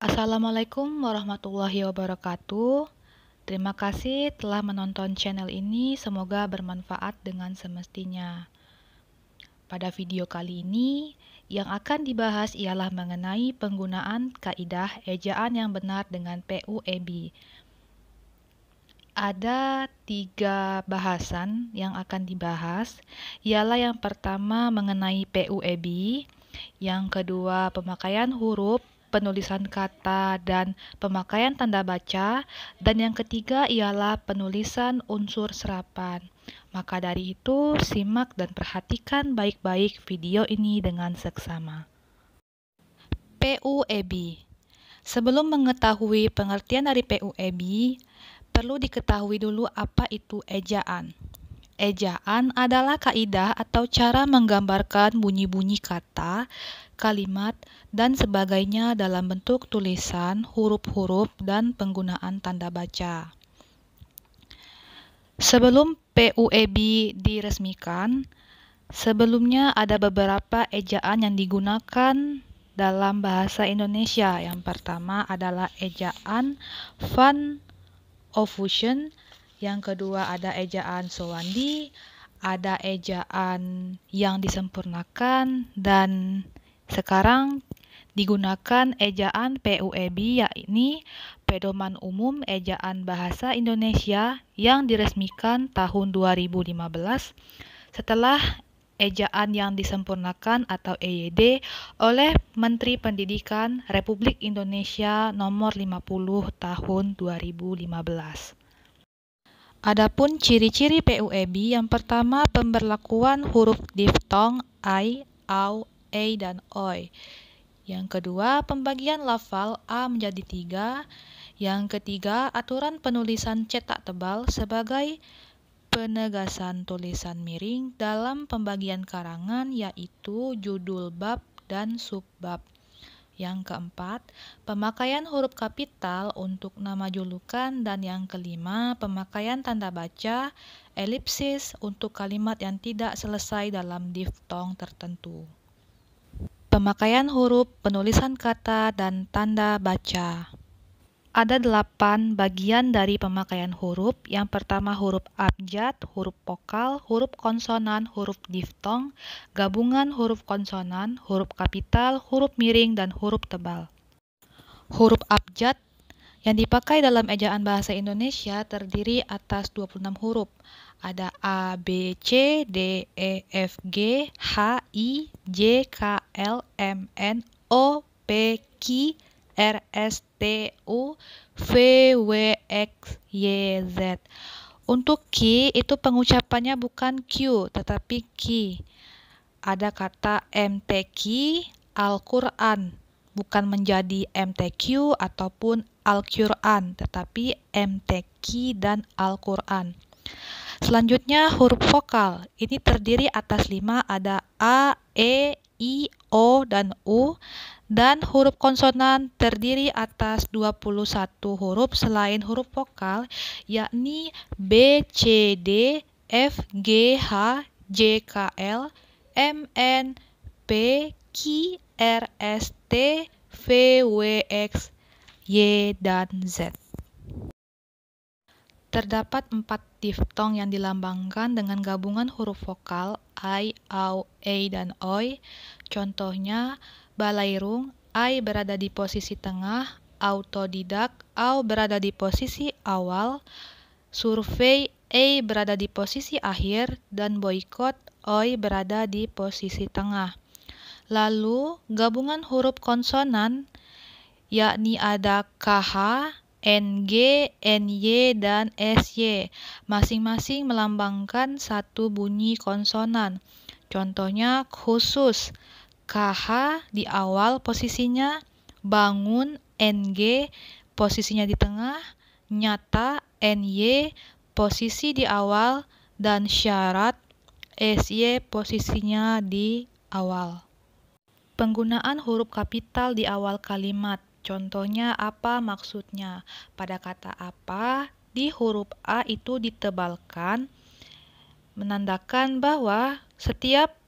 Assalamualaikum warahmatullahi wabarakatuh. Terima kasih telah menonton channel ini. Semoga bermanfaat dengan semestinya. Pada video kali ini, yang akan dibahas ialah mengenai penggunaan kaidah ejaan yang benar dengan PUEB. Ada 3 bahasan yang akan dibahas, ialah yang pertama mengenai PUEB, yang kedua pemakaian huruf, penulisan kata, dan pemakaian tanda baca, dan yang ketiga ialah penulisan unsur serapan. Maka dari itu, simak dan perhatikan baik-baik video ini dengan seksama. PUEB. Sebelum mengetahui pengertian dari PUEB, perlu diketahui dulu apa itu ejaan. Ejaan adalah kaidah atau cara menggambarkan bunyi-bunyi kata, kalimat, dan sebagainya dalam bentuk tulisan, huruf-huruf, dan penggunaan tanda baca. Sebelum PUEB diresmikan, sebelumnya ada beberapa ejaan yang digunakan dalam bahasa Indonesia. Yang pertama adalah ejaan Van Ophusen, yang kedua ada ejaan Sowandi, ada ejaan yang disempurnakan, dan sekarang digunakan ejaan PUEB, yakni Pedoman Umum Ejaan Bahasa Indonesia yang diresmikan tahun 2015 setelah ejaan yang disempurnakan atau EYD oleh Menteri Pendidikan Republik Indonesia nomor 50 tahun 2015. Adapun ciri-ciri PUEB, yang pertama pemberlakuan huruf diftong ai, au, ei, dan oi. Yang kedua, pembagian lafal a menjadi 3. Yang ketiga, aturan penulisan cetak tebal sebagai penegasan tulisan miring dalam pembagian karangan, yaitu judul bab dan subbab. Yang keempat, pemakaian huruf kapital untuk nama julukan, dan yang kelima, pemakaian tanda baca elipsis untuk kalimat yang tidak selesai dalam diftong tertentu. Pemakaian huruf, penulisan kata, dan tanda baca. Ada 8 bagian dari pemakaian huruf. Yang pertama huruf abjad, huruf vokal, huruf konsonan, huruf diftong, gabungan huruf konsonan, huruf kapital, huruf miring, dan huruf tebal. Huruf abjad yang dipakai dalam ejaan bahasa Indonesia terdiri atas 26 huruf. Ada A, B, C, D, E, F, G, H, I, J, K, L, M, N, O, P, Q, R, S, T, U, V, W, X, Y, Z. Untuk Q itu pengucapannya bukan Q tetapi Q. Ada kata MTQ, Al-Quran, bukan menjadi MTQ ataupun Al-Quran, tetapi MTQ dan Al-Quran. Selanjutnya huruf vokal, ini terdiri atas 5, ada A, E, I, O, dan U. Dan huruf konsonan terdiri atas 21 huruf selain huruf vokal, yakni B, C, D, F, G, H, J, K, L, M, N, P, Q, R, S, T, V, W, X, Y, dan Z. Terdapat 4 diftong yang dilambangkan dengan gabungan huruf vokal ai, au, ei, dan oi. Contohnya, balairung, ai berada di posisi tengah, autodidak, au berada di posisi awal, survei, ei berada di posisi akhir, dan boikot, oi berada di posisi tengah. Lalu, gabungan huruf konsonan, yakni ada KH, NG, NY, dan SY, masing-masing melambangkan satu bunyi konsonan. Contohnya khusus, KH di awal posisinya, bangun, NG posisinya di tengah, nyata, NY posisi di awal, dan syarat, SY posisinya di awal. Penggunaan huruf kapital di awal kalimat. Contohnya apa maksudnya? Pada kata apa, di huruf A itu ditebalkan, menandakan bahwa setiap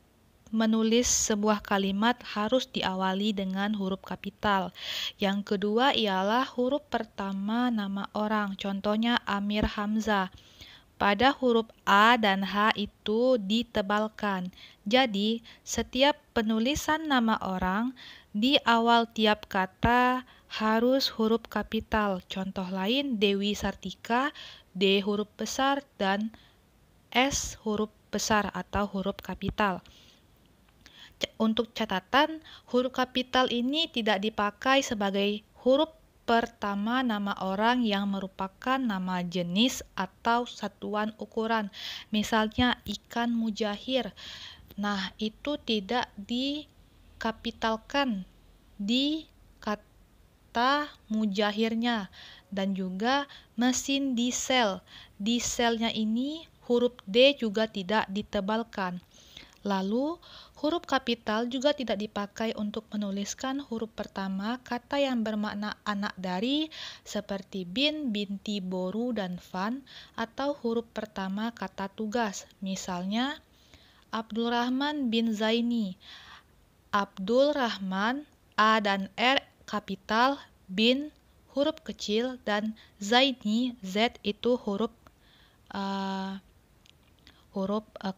menulis sebuah kalimat harus diawali dengan huruf kapital. Yang kedua ialah huruf pertama nama orang. Contohnya Amir Hamzah. Pada huruf A dan H itu ditebalkan. Jadi, setiap penulisan nama orang di awal tiap kata harus huruf kapital. Contoh lain Dewi Sartika, D huruf besar dan S huruf besar atau huruf kapital. Untuk catatan, huruf kapital ini tidak dipakai sebagai huruf pertama nama orang yang merupakan nama jenis atau satuan ukuran. Misalnya ikan mujahir. Nah, itu tidak dikapitalkan di kata mujahirnya. Dan juga mesin diesel. Dieselnya ini huruf D juga tidak ditebalkan. Lalu, huruf kapital juga tidak dipakai untuk menuliskan huruf pertama kata yang bermakna anak dari seperti bin, binti, boru, dan fan, atau huruf pertama kata tugas. Misalnya, Abdul Rahman bin Zaini. Abdul Rahman, A dan R kapital, bin huruf kecil, dan Zaini, Z itu huruf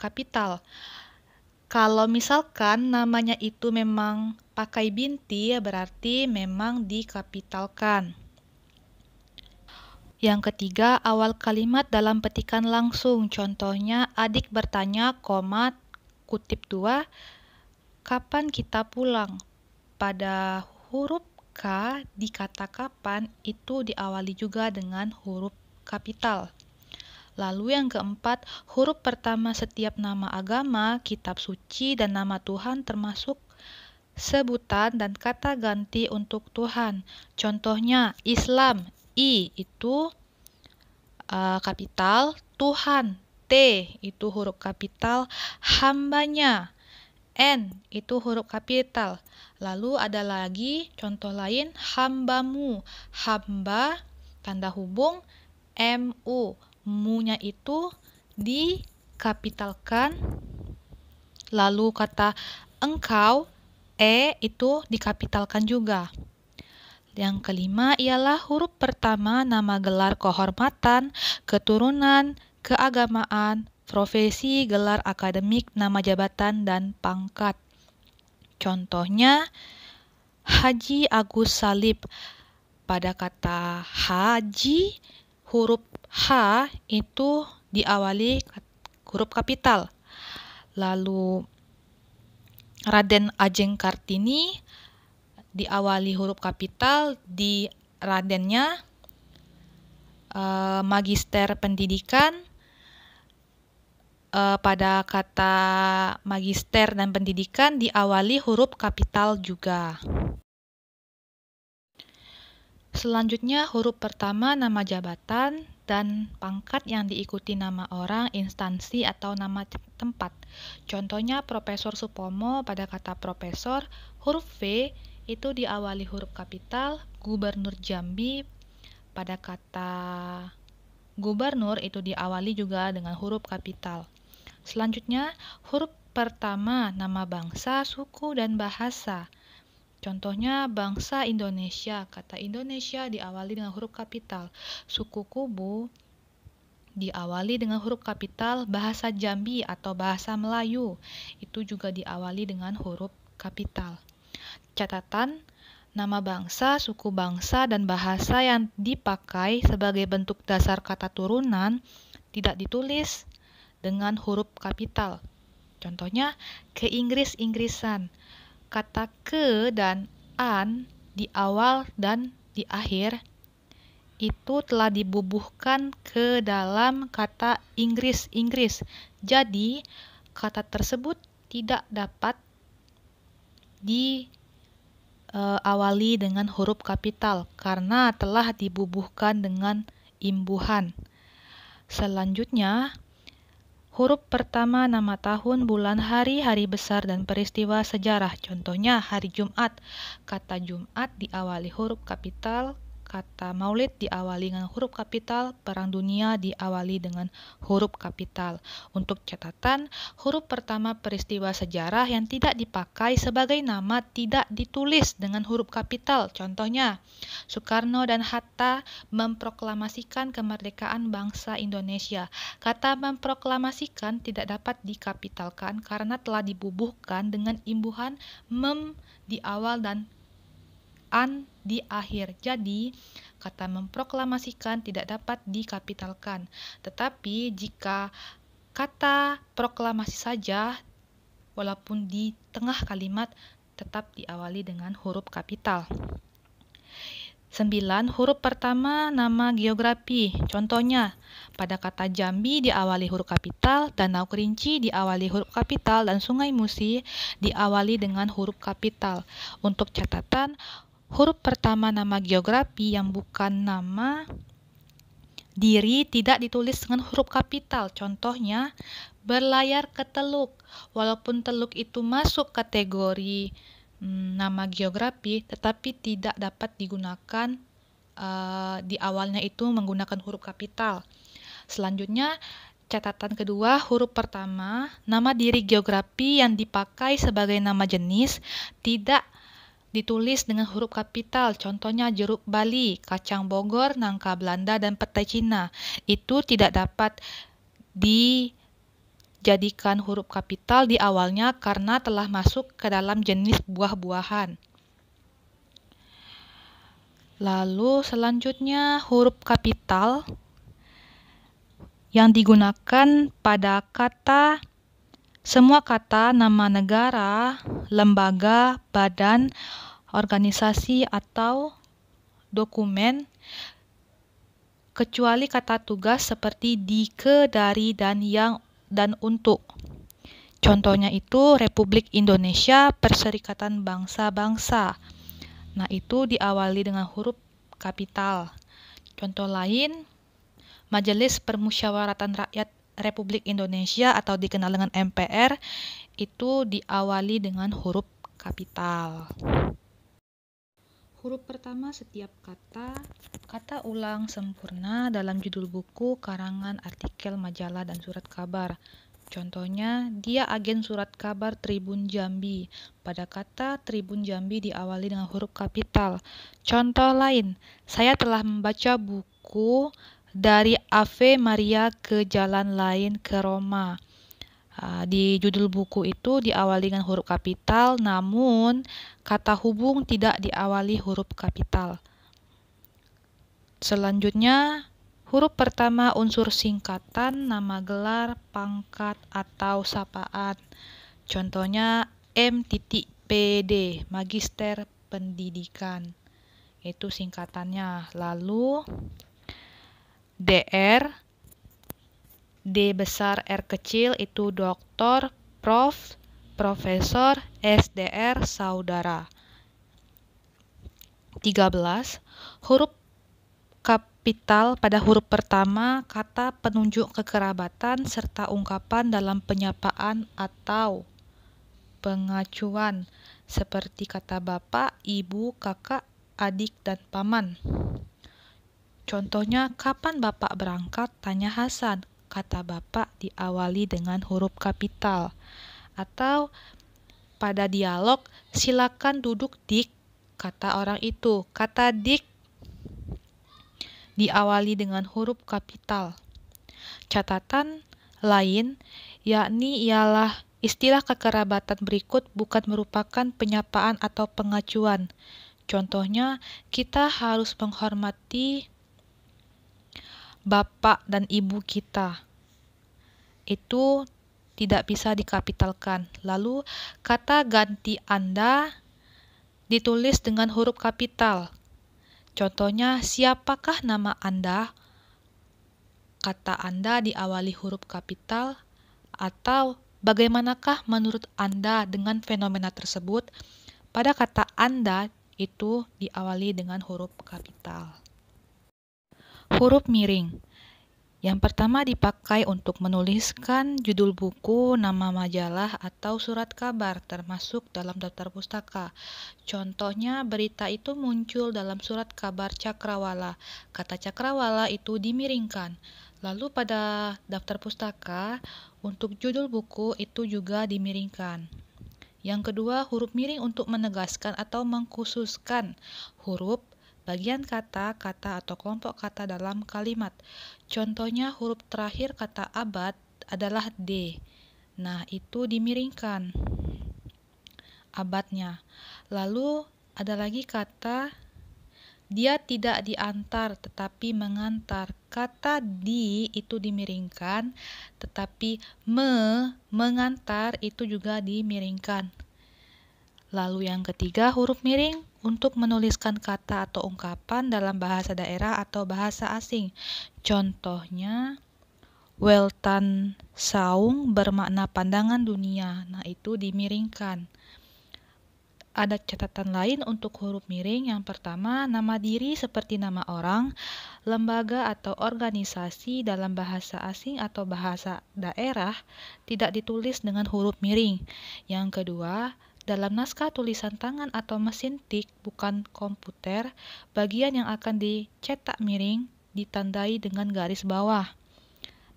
kapital. Kalau misalkan namanya itu memang pakai binti, berarti memang dikapitalkan. Yang ketiga, awal kalimat dalam petikan langsung. Contohnya, adik bertanya, kutip 2, kapan kita pulang? Pada huruf K di kata kapan itu diawali juga dengan huruf kapital. Lalu yang keempat, huruf pertama setiap nama agama, kitab suci, dan nama Tuhan termasuk sebutan dan kata ganti untuk Tuhan. Contohnya Islam, I itu kapital, Tuhan, T itu huruf kapital, hambanya, N itu huruf kapital. Lalu ada lagi contoh lain, hambamu, hamba, tanda hubung, MU. Mu-nya itu dikapitalkan. Lalu kata engkau, E itu dikapitalkan juga. Yang kelima ialah huruf pertama nama gelar kehormatan, keturunan, keagamaan, profesi, gelar akademik, nama jabatan, dan pangkat. Contohnya Haji Agus Salib. Pada kata haji, huruf H itu diawali huruf kapital. Lalu Raden Ajeng Kartini diawali huruf kapital, di Radennya Magister Pendidikan. Pada kata magister dan pendidikan diawali huruf kapital juga. Selanjutnya huruf pertama nama jabatan dan pangkat yang diikuti nama orang, instansi, atau nama tempat. Contohnya Profesor Supomo pada kata profesor, huruf V itu diawali huruf kapital, Gubernur Jambi pada kata gubernur itu diawali juga dengan huruf kapital. Selanjutnya huruf pertama nama bangsa, suku, dan bahasa. Contohnya bangsa Indonesia, kata Indonesia diawali dengan huruf kapital. Suku Kubu diawali dengan huruf kapital. Bahasa Jambi atau bahasa Melayu itu juga diawali dengan huruf kapital. Catatan, nama bangsa, suku bangsa, dan bahasa yang dipakai sebagai bentuk dasar kata turunan tidak ditulis dengan huruf kapital. Contohnya ke Inggris-Inggrisan. Kata ke dan an di awal dan di akhir itu telah dibubuhkan ke dalam kata Inggris-Inggris. Jadi, kata tersebut tidak dapat diawali dengan huruf kapital karena telah dibubuhkan dengan imbuhan. Selanjutnya, huruf pertama nama tahun, bulan, hari, hari besar, dan peristiwa sejarah. Contohnya hari Jumat. Kata Jumat diawali huruf kapital kata Maulid diawali dengan huruf kapital, Perang Dunia diawali dengan huruf kapital. Untuk catatan, huruf pertama peristiwa sejarah yang tidak dipakai sebagai nama tidak ditulis dengan huruf kapital. Contohnya, Soekarno dan Hatta memproklamasikan kemerdekaan bangsa Indonesia. Kata memproklamasikan tidak dapat dikapitalkan karena telah dibubuhkan dengan imbuhan mem di awal dan an di akhir. Jadi, kata memproklamasikan tidak dapat dikapitalkan. Tetapi jika kata proklamasi saja, walaupun di tengah kalimat, tetap diawali dengan huruf kapital. 9. Huruf pertama nama geografi. Contohnya, pada kata Jambi diawali huruf kapital, Danau Kerinci diawali huruf kapital, dan Sungai Musi diawali dengan huruf kapital. Untuk catatan, huruf pertama nama geografi yang bukan nama diri tidak ditulis dengan huruf kapital. Contohnya, berlayar ke Teluk. Walaupun Teluk itu masuk kategori nama geografi, tetapi tidak dapat digunakan di awalnya itu menggunakan huruf kapital. Selanjutnya, catatan kedua, huruf pertama nama diri geografi yang dipakai sebagai nama jenis tidak ditulis dengan huruf kapital. Contohnya jeruk Bali, kacang Bogor, nangka Belanda, dan petai Cina. Itu tidak dapat dijadikan huruf kapital di awalnya karena telah masuk ke dalam jenis buah-buahan. Lalu selanjutnya huruf kapital yang digunakan pada semua kata nama negara, lembaga, badan, organisasi, atau dokumen, kecuali kata tugas seperti di, ke, dari, dan yang, dan untuk. Contohnya itu Republik Indonesia, Perserikatan Bangsa-Bangsa. Nah, itu diawali dengan huruf kapital. Contoh lain, Majelis Permusyawaratan Rakyat Republik Indonesia atau dikenal dengan MPR, itu diawali dengan huruf kapital. Huruf pertama setiap kata ulang sempurna dalam judul buku, karangan, artikel, majalah, dan surat kabar. Contohnya, dia agen surat kabar Tribun Jambi. Pada kata Tribun Jambi diawali dengan huruf kapital. Contoh lain, saya telah membaca buku Dari Ave Maria ke Jalan Lain ke Roma. Di judul buku itu diawali dengan huruf kapital, namun kata hubung tidak diawali huruf kapital. Selanjutnya, huruf pertama unsur singkatan, nama gelar, pangkat, atau sapaan. Contohnya M.PD, Magister Pendidikan. Itu singkatannya. Lalu DR, D besar R kecil itu doktor, prof, profesor, SDR, saudara. 13. Huruf kapital pada huruf pertama kata penunjuk kekerabatan serta ungkapan dalam penyapaan atau pengacuan seperti kata bapak, ibu, kakak, adik, dan paman. Contohnya, kapan bapak berangkat? Tanya Hasan. Kata bapak diawali dengan huruf kapital. Atau pada dialog, silakan duduk Dik, kata orang itu. Kata Dik diawali dengan huruf kapital. Catatan lain, yakni ialah istilah kekerabatan berikut bukan merupakan penyapaan atau pengacuan. Contohnya, kita harus menghormati bapak dan ibu kita. Itu tidak bisa dikapitalkan. Lalu, kata ganti Anda ditulis dengan huruf kapital. Contohnya, siapakah nama Anda? Kata Anda diawali huruf kapital. Atau, bagaimanakah menurut Anda dengan fenomena tersebut? Pada kata Anda itu diawali dengan huruf kapital. Huruf miring, Yang pertama dipakai untuk menuliskan judul buku, nama majalah, atau surat kabar termasuk dalam daftar pustaka. Contohnya berita itu muncul dalam surat kabar Cakrawala. Kata Cakrawala itu dimiringkan. Lalu pada daftar pustaka, untuk judul buku itu juga dimiringkan. Yang kedua, huruf miring untuk menegaskan atau mengkhususkan huruf, bagian kata, kata atau kelompok kata dalam kalimat. Contohnya huruf terakhir kata abad adalah D. Nah, itu dimiringkan abadnya. Lalu ada lagi kata dia tidak diantar tetapi mengantar. Kata di itu dimiringkan, tetapi mengantar itu juga dimiringkan. Lalu yang ketiga, huruf miring untuk menuliskan kata atau ungkapan dalam bahasa daerah atau bahasa asing. Contohnya, Weltan Saung bermakna pandangan dunia. Nah, itu dimiringkan. Ada catatan lain untuk huruf miring. Yang pertama, nama diri seperti nama orang, lembaga atau organisasi dalam bahasa asing atau bahasa daerah tidak ditulis dengan huruf miring. Yang kedua, dalam naskah tulisan tangan atau mesin tik, bukan komputer, bagian yang akan dicetak miring ditandai dengan garis bawah.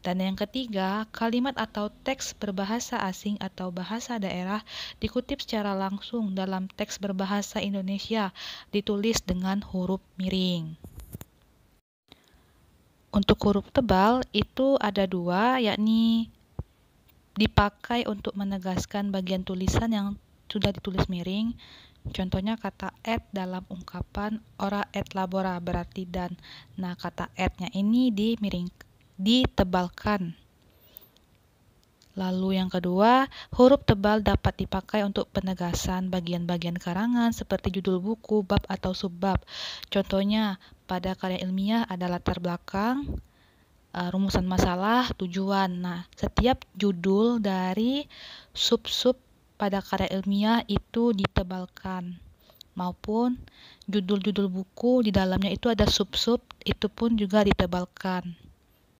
Dan yang ketiga, kalimat atau teks berbahasa asing atau bahasa daerah dikutip secara langsung dalam teks berbahasa Indonesia, ditulis dengan huruf miring. Untuk huruf tebal itu ada dua, yakni dipakai untuk menegaskan bagian tulisan yang sudah ditulis miring. Contohnya kata et dalam ungkapan ora et labora berarti dan. Nah, kata etnya ini ditebalkan. Lalu yang kedua, huruf tebal dapat dipakai untuk penegasan bagian-bagian karangan seperti judul buku, bab atau subbab. Contohnya pada karya ilmiah ada latar belakang, rumusan masalah, tujuan. Nah, setiap judul dari sub-sub pada karya ilmiah itu ditebalkan. Maupun judul-judul buku di dalamnya itu ada sub-sub, itu pun juga ditebalkan.